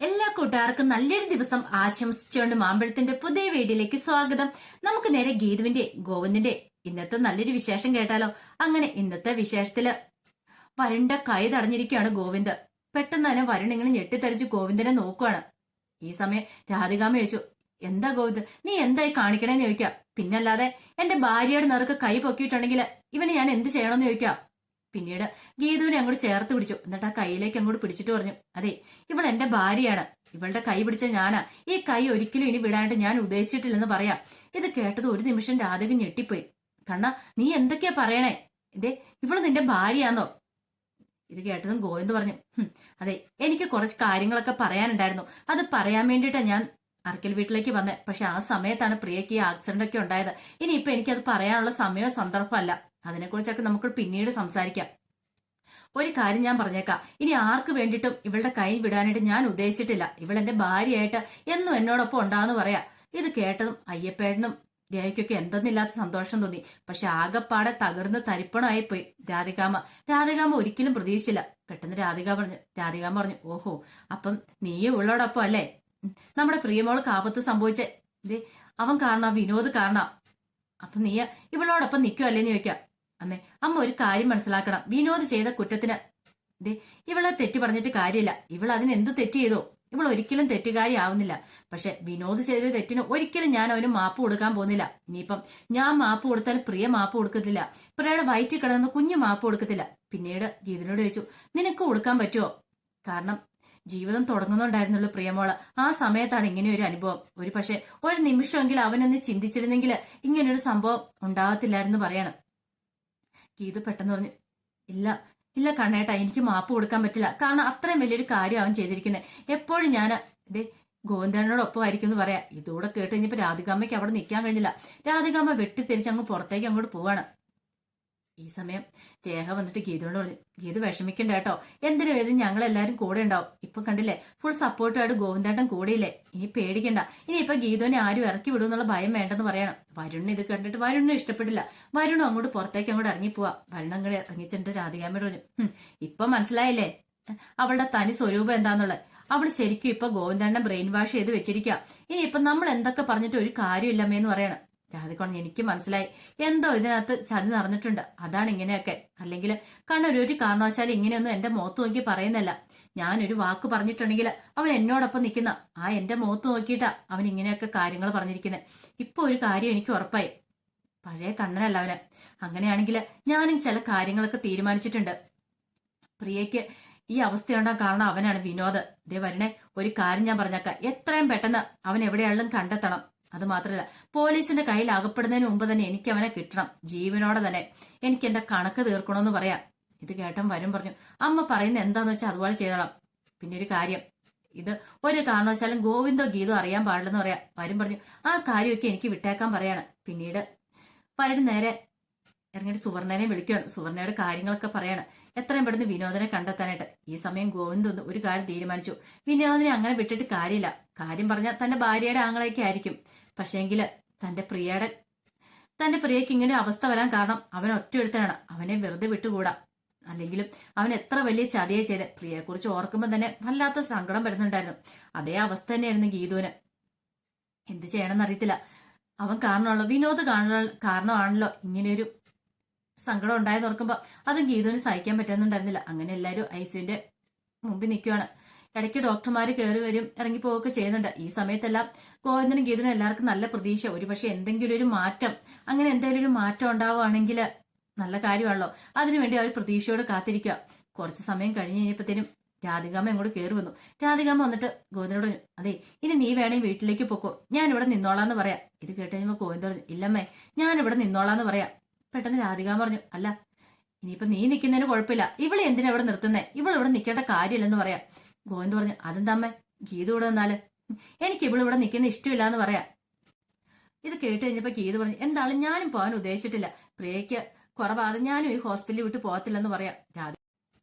എല്ലാ കൂട്ടുകാർക്കും നല്ലൊരു ദിവസം ആശംസിച്ചുകൊണ്ട് മാമ്പഴത്തിന്റെ പുതിയ വീഡിയോയിലേക്ക് സ്വാഗതം. നമുക്ക് നേരെ ഗീതുവിന്റെ ഗോവിന്ദിന്റെ ഇന്നത്തെ നല്ലൊരു വിശേഷം കേട്ടാലോ. അങ്ങനെ ഇന്നത്തെ വിശേഷത്തില് വരുണ്ട കൈ തടഞ്ഞിരിക്കുകയാണ് ഗോവിന്ദ്. പെട്ടെന്ന് തന്നെ വരുൺ ഇങ്ങനെ ഞെട്ടിത്തെറിച്ച് ഗോവിന്ദനെ നോക്കുവാണ്. ഈ സമയം രാധികാമ്മ ചോദിച്ചു, എന്താ ഗോവിന്ദ്, നീ എന്തായി കാണിക്കണേന്ന് ചോദിക്കാം. പിന്നല്ലാതെ എന്റെ ഭാര്യയുടെ നേർക്ക് കൈ പൊക്കിയിട്ടുണ്ടെങ്കിൽ ഇവന് ഞാൻ എന്ത് ചെയ്യണമെന്ന് ചോദിക്കാം. പിന്നീട് ഗീതുവിനെ അങ്ങോട്ട് ചേർത്ത് പിടിച്ചു. എന്നിട്ട് ആ കൈയിലേക്ക് അങ്ങോട്ട് പിടിച്ചിട്ട് പറഞ്ഞു, അതെ, ഇവൾ എന്റെ ഭാര്യയാണ്. ഇവളുടെ കൈ പിടിച്ച ഞാനാ. ഈ കൈ ഒരിക്കലും ഇനി വിടാനായിട്ട് ഞാൻ ഉദ്ദേശിച്ചിട്ടില്ലെന്ന് പറയാം. ഇത് കേട്ടത് ഒരു നിമിഷം രാധിക ഞെട്ടിപ്പോയി. കണ്ണ, നീ എന്തൊക്കെയാ പറയണേ? ഇതേ, ഇവള് നിന്റെ ഭാര്യയാന്നോ? ഇത് കേട്ടതും ഗോവിന്ദ് പറഞ്ഞു, അതെ, എനിക്ക് കുറച്ച് കാര്യങ്ങളൊക്കെ പറയാനുണ്ടായിരുന്നു. അത് പറയാൻ വേണ്ടിയിട്ടാ ഞാൻ അർക്കൽ വീട്ടിലേക്ക് വന്നേ. പക്ഷെ ആ സമയത്താണ് പ്രിയക്ക് ഈ ആക്സിഡന്റ് ഒക്കെ ഉണ്ടായത്. ഇനിയിപ്പൊ എനിക്കത് പറയാനുള്ള സമയമോ സന്ദർഭമല്ല. അതിനെക്കുറിച്ചൊക്കെ നമുക്ക് പിന്നീട് സംസാരിക്കാം. ഒരു കാര്യം ഞാൻ പറഞ്ഞേക്കാം, ഇനി ആർക്ക് വേണ്ടിയിട്ടും ഇവളുടെ കൈ വിടാനായിട്ട് ഞാൻ ഉദ്ദേശിച്ചിട്ടില്ല. ഇവളെന്റെ ഭാര്യയായിട്ട് എന്നും എന്നോടൊപ്പം ഉണ്ടാന്ന് പറയാ. ഇത് കേട്ടതും അയ്യപ്പേട്ടനും രേഖയ്ക്കൊക്കെ എന്തെന്നില്ലാത്ത സന്തോഷം തോന്നി. പക്ഷെ ആകെപ്പാടെ തകർന്ന് തരിപ്പണമായി പോയി രാധികാമ്മ ഒരിക്കലും പ്രതീക്ഷിച്ചില്ല. പെട്ടെന്ന് രാധികാമ്മ പറഞ്ഞു, ഓഹോ, അപ്പം നീയും ഉള്ളോടൊപ്പം അല്ലേ നമ്മുടെ പ്രിയമോൾക്ക് ആപത്ത് സംഭവിച്ചേ? അവൻ കാരണം, വിനോദ് കാരണം. അപ്പൊ നീ ഇവളോടൊപ്പം നിൽക്കുവല്ലേന്ന് ചോദിക്കാം. അമ്മ ഒരു കാര്യം മനസ്സിലാക്കണം. വിനോദ് ചെയ്ത കുറ്റത്തിന് ഇവളെ തെറ്റ് പറഞ്ഞിട്ട് കാര്യമില്ല. ഇവൾ അതിന് എന്ത് തെറ്റ് ചെയ്തോ? ഇവൾ ഒരിക്കലും തെറ്റുകാരി ആവുന്നില്ല. പക്ഷെ വിനോദ് ചെയ്ത തെറ്റിന് ഒരിക്കലും ഞാൻ അവന് മാപ്പ് കൊടുക്കാൻ പോകുന്നില്ല. ഇനിയിപ്പം ഞാൻ മാപ്പ് കൊടുത്താൽ പ്രിയ മാപ്പ് കൊടുക്കത്തില്ല. പ്രിയയുടെ വയറ്റിൽ കിടന്ന കുഞ്ഞ് മാപ്പ് കൊടുക്കത്തില്ല. പിന്നീട് ഗീതനോട് ചോദിച്ചു, നിനക്ക് കൊടുക്കാൻ പറ്റുമോ? കാരണം ജീവിതം തുടങ്ങുന്നുണ്ടായിരുന്നുള്ളൂ പ്രിയമോള്. ആ സമയത്താണ് ഇങ്ങനെ ഒരു അനുഭവം. ഒരു പക്ഷെ ഒരു നിമിഷമെങ്കിലും അവനൊന്ന് ചിന്തിച്ചിരുന്നെങ്കിൽ ഇങ്ങനൊരു സംഭവം ഉണ്ടാകത്തില്ലായിരുന്നു പറയാണ്. ഗീതു പെട്ടെന്ന് പറഞ്ഞു, ഇല്ല ഇല്ല കണ്ണേട്ടാ, എനിക്ക് മാപ്പ് കൊടുക്കാൻ പറ്റില്ല. കാരണം അത്രയും വലിയൊരു കാര്യം അവൻ ചെയ്തിരിക്കുന്നത്. എപ്പോഴും ഞാൻ ഗോവിന്ദനോടൊപ്പം ആയിരിക്കും എന്ന് പറയാം. ഇതൂടെ കേട്ട് കഴിഞ്ഞപ്പോ രാധികാമ്മയ്ക്ക് അവിടെ നിൽക്കാൻ കഴിഞ്ഞില്ല. രാധികാമ്മ വെട്ടിത്തിരിച്ച് അങ്ങ് പുറത്തേക്ക് അങ്ങോട്ട് പോവാണ്. ഈ സമയം രേഖ വന്നിട്ട് ഗീതുവിനോട് പറഞ്ഞു, ഗീതു വിഷമിക്കണ്ട കേട്ടോ, എന്തിനും ഏതും ഞങ്ങളെല്ലാരും കൂടെ ഉണ്ടാവും. ഇപ്പൊ കണ്ടില്ലേ, ഫുൾ സപ്പോർട്ടായിട്ട് ഗോവിന്ദേട്ടൻ കൂടെയില്ലേ, ഇനി പേടിക്കണ്ട. ഇനി ഇപ്പൊ ഗീതുവിനെ ആരും ഇറക്കി വിടും എന്നുള്ള ഭയം വേണ്ടെന്ന് പറയണം. വരുണിന് ഇത് കണ്ടിട്ട് വരുണിനും ഇഷ്ടപ്പെട്ടില്ല. വരുണും അങ്ങോട്ട് പുറത്തേക്ക് അങ്ങോട്ട് ഇറങ്ങിപ്പോവാ. വരുൺ അങ്ങോട്ട് ഇറങ്ങിച്ചിട്ട് രാധികാമ്മയോട് പറഞ്ഞു, ഇപ്പൊ മനസ്സിലായില്ലേ അവളുടെ തനി സ്വരൂപം എന്താന്നുള്ളത്? അവള് ശരിക്കും ഇപ്പൊ ഗോവിന്ദേട്ടനെ ബ്രെയിൻ വാഷ് ചെയ്ത് വെച്ചിരിക്കുക. ഇനി ഇപ്പൊ നമ്മൾ എന്തൊക്കെ പറഞ്ഞിട്ട് ഒരു കാര്യമില്ലമ്മേന്ന് പറയണം. രാധികോണം, എനിക്ക് മനസ്സിലായി, എന്തോ ഇതിനകത്ത് ചതി നടന്നിട്ടുണ്ട്, അതാണ് ഇങ്ങനെയൊക്കെ. അല്ലെങ്കിൽ കണ്ണൂർ ഒരു കാരണവശാലും ഇങ്ങനെയൊന്നും എന്റെ മുഖത്ത് നോക്കി പറയുന്നല്ല. ഞാനൊരു വാക്ക് പറഞ്ഞിട്ടുണ്ടെങ്കിൽ അവൻ എന്നോടൊപ്പം നിൽക്കുന്ന ആ എന്റെ മുഖത്ത് നോക്കിയിട്ടാ അവൻ ഇങ്ങനെയൊക്കെ കാര്യങ്ങൾ പറഞ്ഞിരിക്കുന്നത്. ഇപ്പൊ ഒരു കാര്യം എനിക്ക് ഉറപ്പായി, പഴയ കണ്ണനല്ല അവന്. അങ്ങനെയാണെങ്കിൽ ഞാനും ചില കാര്യങ്ങളൊക്കെ തീരുമാനിച്ചിട്ടുണ്ട്. പ്രിയയ്ക്ക് ഈ അവസ്ഥയുണ്ടാകാൻ കാരണം അവനാണ് വിനോദ്. ഇതേ വരണേ, ഒരു കാര്യം ഞാൻ പറഞ്ഞേക്കാം, എത്രയും പെട്ടെന്ന് അവൻ എവിടെയാണെങ്കിലും കണ്ടെത്തണം. അത് മാത്രല്ല, പോലീസിന്റെ കയ്യിൽ അകപ്പെടുന്നതിന് മുമ്പ് തന്നെ എനിക്ക് അവനെ കിട്ടണം, ജീവനോടെ തന്നെ. എനിക്ക് എന്റെ കണക്ക് തീർക്കണമെന്ന് പറയാം. ഇത് കേട്ടൻ വരും പറഞ്ഞു, അമ്മ പറയുന്നത് എന്താന്ന് വെച്ചാൽ അതുപോലെ ചെയ്തോളാം. പിന്നെ ഒരു കാര്യം, ഇത് ഒരു കാരണവശാലും ഗോവിന്ദോ ഗീതോ അറിയാൻ പാടില്ലെന്ന് പറയാം. വരും പറഞ്ഞു, ആ കാര്യമൊക്കെ എനിക്ക് വിട്ടേക്കാൻ പറയാണ്. പിന്നീട് വരും നേരെ ഇറങ്ങിയിട്ട് സുവർണനെ വിളിക്കുകയാണ്. സുവർണയുടെ കാര്യങ്ങളൊക്കെ പറയാണ്, എത്രയും പെട്ടെന്ന് വിനോദനെ കണ്ടെത്താനായിട്ട്. ഈ സമയം ഗോവിന്ദ് ഒരു കാര്യം തീരുമാനിച്ചു, വിനോദിനെ അങ്ങനെ വിട്ടിട്ട് കാര്യമില്ല. കാര്യം പറഞ്ഞാൽ തന്റെ ഭാര്യയുടെ ആങ്ങളൊക്കെ ആയിരിക്കും. പക്ഷേങ്കില് തന്റെ പ്രിയക്ക് ഇങ്ങനെ അവസ്ഥ വരാൻ കാരണം അവൻ ഒറ്റയെടുത്തനാണ്. അവനെ വെറുതെ വിട്ടുകൂടാ. അല്ലെങ്കിലും അവൻ എത്ര വലിയ ചതിയെ ചെയ്ത് പ്രിയയെക്കുറിച്ച് ഓർക്കുമ്പോൾ തന്നെ വല്ലാത്ത സങ്കടം വരുന്നുണ്ടായിരുന്നു. അതേ അവസ്ഥ തന്നെയായിരുന്നു ഗീതുവിന്. എന്ത് ചെയ്യണമെന്ന് അറിയത്തില്ല. അവൻ കാരണമാണല്ലോ, വിനോദ് കാരണമാണല്ലോ ഇങ്ങനെയൊരു സങ്കടം ഉണ്ടായെന്ന് ഓർക്കുമ്പോ അതും ഗീതുവിന് സഹിക്കാൻ പറ്റുന്നുണ്ടായിരുന്നില്ല. അങ്ങനെ എല്ലാവരും ഐസിയുന്റെ മുമ്പിൽ നിൽക്കുവാണ്. ഇടയ്ക്ക് ഡോക്ടർമാര് കയറി വരും, ഇറങ്ങി പോവുകയൊക്കെ ചെയ്യുന്നുണ്ട്. ഈ സമയത്തെല്ലാം ഗോവിന്ദനും ഗീതുവിനും എല്ലാവർക്കും നല്ല പ്രതീക്ഷ. ഒരുപക്ഷെ എന്തെങ്കിലും ഒരു മാറ്റം, അങ്ങനെ എന്തെങ്കിലും ഒരു മാറ്റം ഉണ്ടാവുകയാണെങ്കിൽ നല്ല കാര്യമാണല്ലോ. അതിനുവേണ്ടി അവർ പ്രതീക്ഷയോട് കാത്തിരിക്കുക. കുറച്ച് സമയം കഴിഞ്ഞ് കഴിഞ്ഞപ്പോഴത്തേനും രാധികാമ്മ അങ്ങോട്ട് കയറി വന്നു. രാധികാമ്മ വന്നിട്ട് ഗോവിന്ദനോട് പറഞ്ഞു, അതെ, ഇനി നീ വേണമെങ്കിൽ വീട്ടിലേക്ക് പൊക്കോ, ഞാൻ ഇവിടെ നിന്നോളാന്ന് പറയാം. ഇത് കേട്ട് കഴിഞ്ഞപ്പോ ഗോവിന്ദ പറഞ്ഞു, ഇല്ലമ്മേ, ഞാൻ ഇവിടെ നിന്നോളാന്ന് പറയാം. പെട്ടെന്ന് രാധികാമ്മ പറഞ്ഞു, അല്ല, ഇനിയിപ്പൊ നീ നിൽക്കുന്നതിന് കുഴപ്പമില്ല, ഇവളെ എന്തിനാ ഇവിടെ നിർത്തുന്നേ? ഇവളിവിടെ നിൽക്കേണ്ട കാര്യമില്ലെന്ന് പറയാം. ഗോവിന്ദ് പറഞ്ഞു, അതെന്താമ്മേ, ഗീത ഇവിടെ വന്നാല് എനിക്ക് ഇവളിവിടെ നിൽക്കുന്ന ഇഷ്ടമില്ല എന്ന് പറയാം. ഇത് കേട്ട് കഴിഞ്ഞപ്പോ ഗീത പറഞ്ഞു, എന്തായാലും ഞാനും പോകാൻ ഉദ്ദേശിച്ചിട്ടില്ല. പ്രിയയ്ക്ക് കുറവാതെ ഞാനും ഈ ഹോസ്പിറ്റലിൽ വിട്ട് പോകത്തില്ലെന്ന് പറയാം.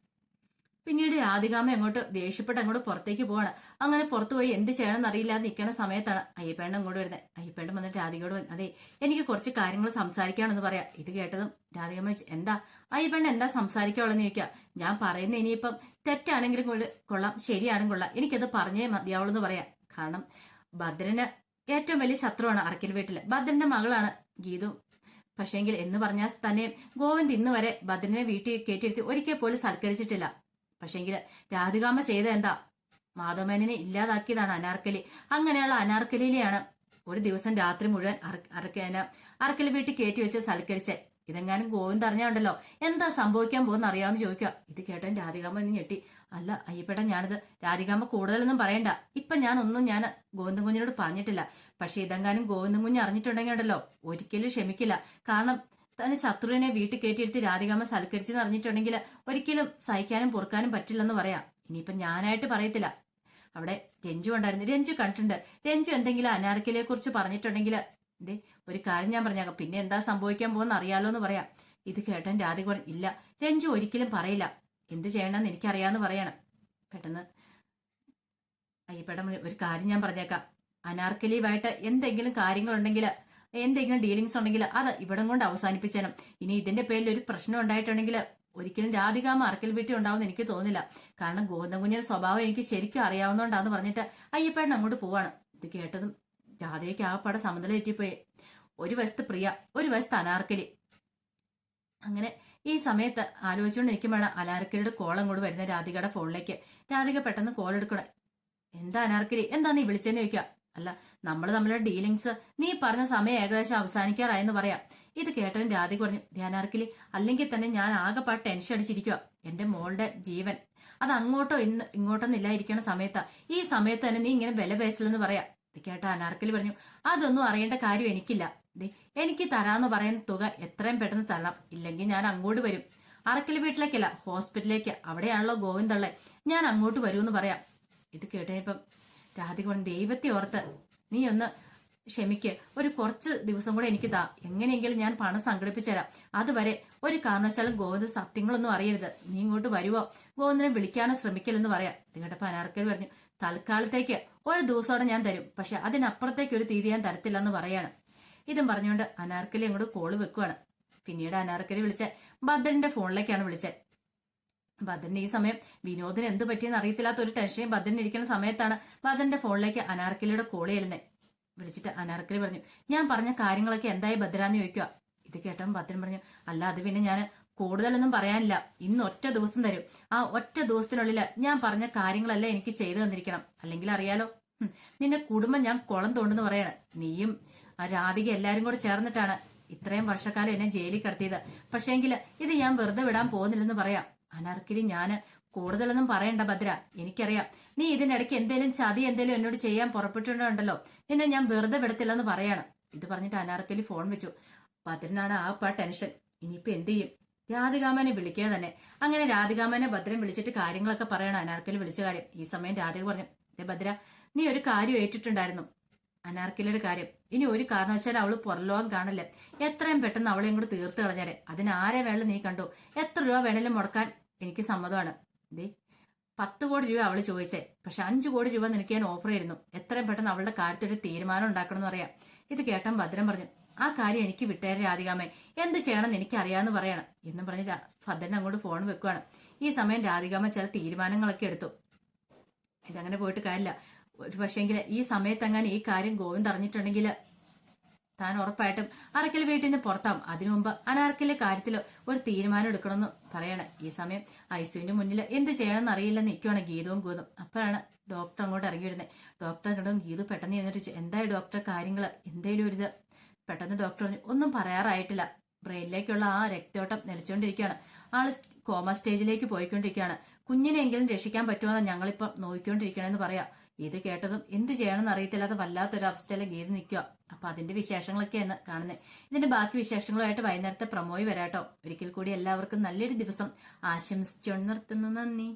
പിന്നീട് രാധികാമ്മ അങ്ങോട്ട് ദേഷ്യപ്പെട്ട് അങ്ങോട്ട് പുറത്തേക്ക് പോവാണ്. അങ്ങനെ പുറത്തു പോയി എന്ത് ചെയ്യണമെന്ന് അറിയില്ലാതെ നിൽക്കുന്ന സമയത്താണ് അയ്യപ്പേണ്ണ അങ്ങോട്ട് വരുന്നത്. അയ്യപ്പേണ്ണ വന്നിട്ട് രാധികയോട് അതെ എനിക്ക് കുറച്ച് കാര്യങ്ങൾ സംസാരിക്കാണെന്ന് പറയാം. ഇത് കേട്ടതും രാധികാമ്മ ചോദിച്ചു, എന്താ അയ്യപ്പേണ്ണ എന്താ സംസാരിക്കാവുള്ളെന്ന് ചോദിക്കുക. ഞാൻ പറയുന്ന ഇനിയിപ്പം തെറ്റാണെങ്കിലും കൊള്ളാം, ശരിയാണെങ്കിലും കൊള്ളാം, എനിക്കത് പറഞ്ഞേ മതിയാവുള്ളൂ എന്ന് പറയാം. കാരണം ഭദ്രന് ഏറ്റവും വലിയ ശത്രുവാണ് അറക്കൽ വീട്ടില്. ഭദ്രന്റെ മകളാണ് ഗീതു. പക്ഷേങ്കിൽ എന്ന് പറഞ്ഞാൽ തന്നെ ഗോവിന്ദ് ഇന്ന് വരെ ഭദ്രനെ വീട്ടിൽ കയറ്റിയിരുത്തി ഒരിക്കൽ പോലും സൽക്കരിച്ചിട്ടില്ല. പക്ഷേങ്കിൽ രാധികാമ്മ ചെയ്ത എന്താ, മാധവമേനനെ ഇല്ലാതാക്കിയതാണ് അനാർക്കലി. അങ്ങനെയുള്ള അനാർക്കലിയിലെയാണ് ഒരു ദിവസം രാത്രി മുഴുവൻ അറക്കലി വീട്ടിൽ കയറ്റി വെച്ച് സൽക്കരിച്ച്. ഇതെങ്ങാനും ഗോവിന്ദ് അറിഞ്ഞാണ്ടല്ലോ എന്താ സംഭവിക്കാൻ പോകുന്ന അറിയാമെന്ന് ചോദിക്കുക. ഇത് കേട്ടോ രാധികാമ്മ എന്ന് ഞെട്ടി. അല്ല അയ്യപ്പേട്ട, ഞാനത് രാധികാമ്മ കൂടുതലൊന്നും പറയണ്ട, ഇപ്പൊ ഞാൻ ഗോവിന്ദൻ കുഞ്ഞിനോട് പറഞ്ഞിട്ടില്ല. പക്ഷെ ഇതെങ്ങാനും ഗോവിന്ദൻ കുഞ്ഞ് അറിഞ്ഞിട്ടുണ്ടെങ്കിൽ ഉണ്ടല്ലോ ഒരിക്കലും ക്ഷമിക്കില്ല. കാരണം തന്നെ ശത്രുവിനെ വീട്ടിൽ കയറ്റിയിരുത്തി രാധികാമ്മ സൽക്കരിച്ചെന്ന് അറിഞ്ഞിട്ടുണ്ടെങ്കിൽ ഒരിക്കലും സഹിക്കാനും പൊറുക്കാനും പറ്റില്ലെന്ന് പറയാം. ഇനിയിപ്പൊ ഞാനായിട്ട് പറയത്തില്ല. അവിടെ രഞ്ജു ഉണ്ടായിരുന്നു, രഞ്ജു കണ്ടിട്ടുണ്ട്. രഞ്ജു എന്തെങ്കിലും അനാർക്കലിയെ കുറിച്ച് പറഞ്ഞിട്ടുണ്ടെങ്കിൽ എന്തേ ഒരു കാര്യം ഞാൻ പറഞ്ഞേക്കാം, പിന്നെ എന്താ സംഭവിക്കാൻ പോകുന്ന അറിയാലോ എന്ന് പറയാം. ഇത് കേട്ടാൻ രാധിക പറഞ്ഞു, ഇല്ല രഞ്ജു ഒരിക്കലും പറയില്ല, എന്ത് ചെയ്യണമെന്ന് എനിക്കറിയാന്ന് പറയാണ്. പെട്ടെന്ന് അയ്യപ്പേട്ടൻ ഒരു കാര്യം ഞാൻ പറഞ്ഞേക്കാം, അനാർക്കലിയുമായിട്ട് എന്തെങ്കിലും കാര്യങ്ങളുണ്ടെങ്കിൽ എന്തെങ്കിലും ഡീലിങ്സ് ഉണ്ടെങ്കിൽ അത് ഇവിടം കൊണ്ട് അവസാനിപ്പിച്ചേനും. ഇനി ഇതിന്റെ പേരിൽ ഒരു പ്രശ്നം ഉണ്ടായിട്ടുണ്ടെങ്കിൽ ഒരിക്കലും രാധികാമ്മ അറക്കൽ വീട്ടിൽ ഉണ്ടാവുമെന്ന് എനിക്ക് തോന്നില്ല. കാരണം ഗോവിന്ദൻ കുഞ്ഞിന്റെ സ്വഭാവം എനിക്ക് ശരിക്കും അറിയാവുന്നതുകൊണ്ടാന്ന് പറഞ്ഞിട്ട് അയ്യപ്പേട്ടൻ അങ്ങോട്ട് പോവാണ്. ഇത് കേട്ടതും രാധയ്ക്ക് ആകപ്പാടെ സമനില തെറ്റിപ്പോയി. ഒരു വശത്ത് പ്രിയ, ഒരു വശത്ത് അനാർക്കലി. അങ്ങനെ ഈ സമയത്ത് ആലോചിച്ചുകൊണ്ട് നിൽക്കുമ്പോഴാണ് അനാർക്കലിയുടെ കോൾ അങ്ങോട്ട് വരുന്നത് രാധികയുടെ ഫോണിലേക്ക്. രാധിക പെട്ടെന്ന് കോൾ എടുക്കണേ. എന്താ അനാർക്കലി, എന്താ നീ വിളിച്ചെന്ന് ചോദിക്കുക. അല്ല, നമ്മൾ തമ്മിലുള്ള ഡീലിങ്സ് നീ പറഞ്ഞ സമയം ഏകദേശം അവസാനിക്കാറായെന്ന് പറയാം. ഇത് കേട്ടതും രാധിക പറഞ്ഞു, ധ്യാനാർക്കലി അല്ലെങ്കിൽ തന്നെ ഞാൻ ആകെപ്പാട് ടെൻഷൻ അടിച്ചിരിക്കുക. എന്റെ മോളുടെ ജീവൻ അത് അങ്ങോട്ടോ ഇങ്ങോട്ടൊന്നും ഇല്ലായിരിക്കണ സമയത്താ, ഈ സമയത്ത് തന്നെ നീ ഇങ്ങനെ വില പേശലെന്ന് പറയാം. ഇത് കേട്ട അനാർക്കലി പറഞ്ഞു, അതൊന്നും അറിയേണ്ട കാര്യം എനിക്കില്ല. എനിക്ക് തരാന്ന് പറയുന്ന തുക എത്രയും പെട്ടെന്ന് തരണം, ഇല്ലെങ്കിൽ ഞാൻ അങ്ങോട്ട് വരും. അറക്കൽ വീട്ടിലേക്കല്ല, ഹോസ്പിറ്റലിലേക്ക്. അവിടെയാണല്ലോ ഗോവിന്ദുള്ളേ, ഞാൻ അങ്ങോട്ട് വരുമെന്ന് പറയാം. ഇത് കേട്ടപ്പം രാധിക പറഞ്ഞു, ദൈവത്തെ ഓർത്ത് നീ ഒന്ന് ക്ഷമിക്ക്, ഒരു കുറച്ച് ദിവസം കൂടെ എനിക്ക് താ, എങ്ങനെയെങ്കിലും ഞാൻ പണം സംഘടിപ്പിച്ചു തരാം. അതുവരെ ഒരു കാരണവശാലും ഗോവിന്ദ് സത്യങ്ങളൊന്നും അറിയരുത്. നീ ഇങ്ങോട്ട് വരുവോ, ഗോവിന്ദനെ വിളിക്കാനോ ശ്രമിക്കില്ലെന്ന് പറയാം. ഇത് കേട്ടപ്പോ അനാർക്കലി പറഞ്ഞു, തൽക്കാലത്തേക്ക് ഒരു ദിവസത്തോടെ ഞാൻ തരും, പക്ഷെ അതിനപ്പുറത്തേക്ക് ഒരു തീയതി ഞാൻ തരത്തില്ലെന്ന് പറയാണ്. ഇതും പറഞ്ഞുകൊണ്ട് അനാർക്കലി അങ്ങോട്ട് കോള് വെക്കുവാണ്. പിന്നീട് അനാർക്കലി വിളിച്ച ഭദ്രന്റെ ഫോണിലേക്കാണ് വിളിച്ചത്. ഭദ്രന് ഈ സമയം വിനോദിന് എന്ത് പറ്റിയെന്ന് അറിയത്തില്ലാത്ത ഒരു ടെൻഷൻ ഭദ്രൻ ഇരിക്കുന്ന സമയത്താണ് ഭദ്രന്റെ ഫോണിലേക്ക് അനാർക്കലിയുടെ കോള് ചെല്ലുന്നത്. വിളിച്ചിട്ട് അനാർക്കലി പറഞ്ഞു, ഞാൻ പറഞ്ഞ കാര്യങ്ങളൊക്കെ എന്തായി ഭദ്രാന്ന് ചോദിക്കുക. ഇത് കേട്ടപ്പോൾ ഭദ്രൻ പറഞ്ഞു, അല്ല അത് പിന്നെ ഞാൻ കൂടുതലൊന്നും പറയാനില്ല, ഇന്ന് ഒറ്റ ദിവസം തരും. ആ ഒറ്റ ദിവസത്തിനുള്ളിൽ ഞാൻ പറഞ്ഞ കാര്യങ്ങളെല്ലാം എനിക്ക് ചെയ്തു തന്നിരിക്കണം, അല്ലെങ്കിൽ അറിയാലോ നിന്റെ കുടുംബം ഞാൻ കുളം തോണ്ടെന്ന് പറയാണ്. നീയും ആ രാധിക എല്ലാരും കൂടെ ചേർന്നിട്ടാണ് ഇത്രയും വർഷക്കാലം എന്നെ ജയിലിൽ കിടത്തിയത്. പക്ഷേങ്കിൽ ഇത് ഞാൻ വെറുതെ വിടാൻ പോകുന്നില്ലെന്ന് പറയാം. അനാർക്കലി ഞാന് കൂടുതലൊന്നും പറയണ്ട ഭദ്ര, എനിക്കറിയാം നീ ഇതിനിടയ്ക്ക് എന്തേലും ചതി എന്തേലും എന്നോട് ചെയ്യാൻ പുറപ്പെട്ടിട്ടുണ്ടല്ലോ, നിന്നെ ഞാൻ വെറുതെ വിടത്തില്ലെന്ന് പറയാണ്. ഇത് പറഞ്ഞിട്ട് അനാർക്കലി ഫോൺ വെച്ചു. ഭദ്രനാണ് ആ ടെൻഷൻ. ഇനിയിപ്പോ എന്ത് ചെയ്യും, രാധികാമ്മനെ വിളിക്കുക തന്നെ. അങ്ങനെ രാധികാമ്മനെ ഭദ്രൻ വിളിച്ചിട്ട് കാര്യങ്ങളൊക്കെ പറയണം അനാർക്കലി വിളിച്ച കാര്യം. ഈ സമയം രാധിക പറഞ്ഞു, ഭദ്ര നീ ഒരു കാര്യം ഏറ്റിട്ടുണ്ടായിരുന്നു, അനാർക്കലിയുടെ കാര്യം. ഇനി ഒരു കാരണവശാലും അവള് പുറലോകം കാണല്ലേ, എത്രയും പെട്ടെന്ന് അവളെ ഇങ്ങോട്ട് തീർത്ത് കളഞ്ഞാലേ. അതിനാരെ വേണം നീ കണ്ടു, എത്ര രൂപ വേണേലും മുടക്കാൻ എനിക്ക് സമ്മതമാണ്. 10 കോടി രൂപ അവള് ചോദിച്ചേ, പക്ഷെ 5 കോടി രൂപ നിനക്ക് ഞാൻ ഓഫർ ചെയ്യുന്നു. എത്രയും പെട്ടെന്ന് അവളുടെ കാര്യത്തിൽ ഒരു തീരുമാനം ഉണ്ടാക്കണം എന്ന് പറയാം. ഇത് കേട്ടാൻ ഭദ്രൻ പറഞ്ഞു, ആ കാര്യം എനിക്ക് വിട്ടേരെ രാധികാമ്മേ, എന്ത് ചെയ്യണമെന്ന് എനിക്ക് അറിയാന്ന് പറയണം എന്നും പറഞ്ഞ് ഭദ്രൻ അങ്ങോട്ട് ഫോൺ വെക്കുവാണ്. ഈ സമയം രാധികാമ്മ ചില തീരുമാനങ്ങളൊക്കെ എടുത്തു. ഇതങ്ങനെ പോയിട്ട് കാര്യമില്ല. ഒരു പക്ഷേങ്കിൽ ഈ സമയത്തെങ്ങാനും ഈ കാര്യം ഗോവിന്ദ് അറിഞ്ഞിട്ടുണ്ടെങ്കിൽ താൻ ഉറപ്പായിട്ടും അറക്കൽ വീട്ടിൽ നിന്ന് പുറത്താവും. അതിനു മുമ്പ് അനാർക്കലിന്റെ കാര്യത്തിൽ ഒരു തീരുമാനം എടുക്കണമെന്ന് പറയണം. ഈ സമയം ഐസുവിന്റെ മുന്നിൽ എന്ത് ചെയ്യണമെന്ന് അറിയില്ലെന്ന് നിൽക്കുവാണ് ഗീതവും ഗൂതും. അപ്പോഴാണ് ഡോക്ടർ അങ്ങോട്ട് ഇറങ്ങി വരുന്നത്. ഡോക്ടർ അങ്ങോട്ടും ഗീതു പെട്ടെന്ന് ചെന്നിട്ട്, എന്തായി ഡോക്ടർ കാര്യങ്ങൾ, എന്തേലും ഒരു ഇത്. പെട്ടെന്ന് ഡോക്ടർ പറഞ്ഞു, ഒന്നും പറയാറായിട്ടില്ല, ബ്രെയിനിലേക്കുള്ള ആ രക്തയോട്ടം നിലച്ചുകൊണ്ടിരിക്കുകയാണ്, ആള് കോമ സ്റ്റേജിലേക്ക് പോയിക്കൊണ്ടിരിക്കുകയാണ്, കുഞ്ഞിനെങ്കിലും രക്ഷിക്കാൻ പറ്റുമോ ഞങ്ങളിപ്പം നോക്കിക്കൊണ്ടിരിക്കണമെന്ന് പറയാം. ഇത് കേട്ടതും എന്ത് ചെയ്യണമെന്ന് അറിയത്തില്ലാത്ത വല്ലാത്തൊരു അവസ്ഥയിലെ ഗീത നിൽക്കുക. അപ്പൊ അതിന്റെ വിശേഷങ്ങളൊക്കെയാണ് കാണുന്നത്. ഇതിന്റെ ബാക്കി വിശേഷങ്ങളുമായിട്ട് വൈകുന്നേരത്തെ പ്രമോയി വരാട്ടോ. ഒരിക്കൽ കൂടി എല്ലാവർക്കും നല്ലൊരു ദിവസം ആശംസിച്ചു നിർത്തുന്നു. നന്ദി.